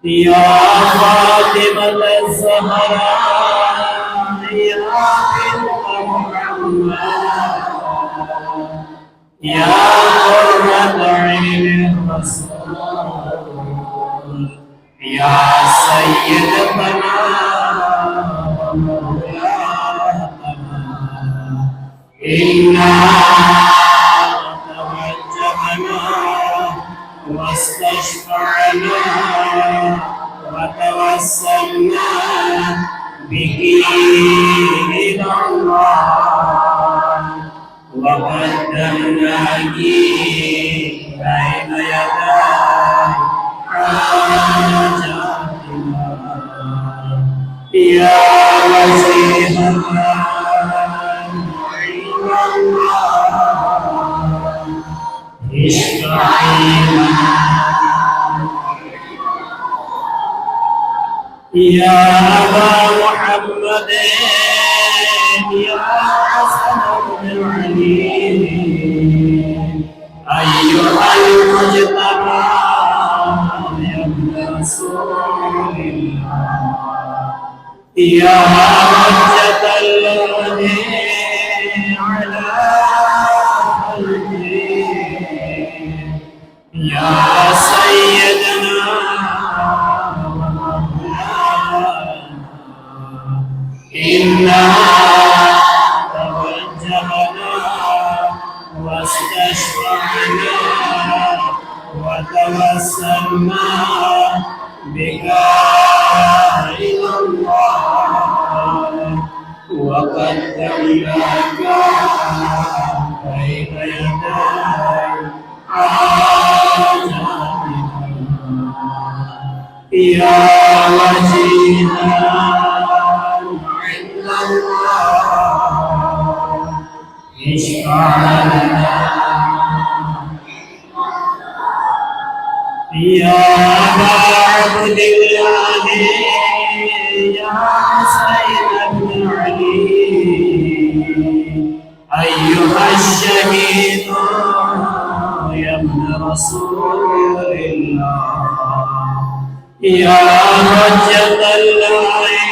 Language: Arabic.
يا فاطمة الزهراء يا بنت محمد يا قرة عين الرسول يا سيدتنا إنا توجهنا واستشفعنا وتوسلنا بك إلى الله وقدمناك بين يدي حاجاتنا يا وجيهنا عند الله اشفعي لنا يا أبا محمد يا حسن بن علي أيها المجتبى يا ابن رسول الله يا حجة الذي على قلبي يا سيدنا إنا توجهنا واستشفعنا وتوسلنا بك إلى الله وقدمناك بين يدي حاجاتنا يا وجيها اشفع لنا يا أبا عبد الله يا حسين بن علي أيها الشهيد يا ابن رسول الله يا حجة الله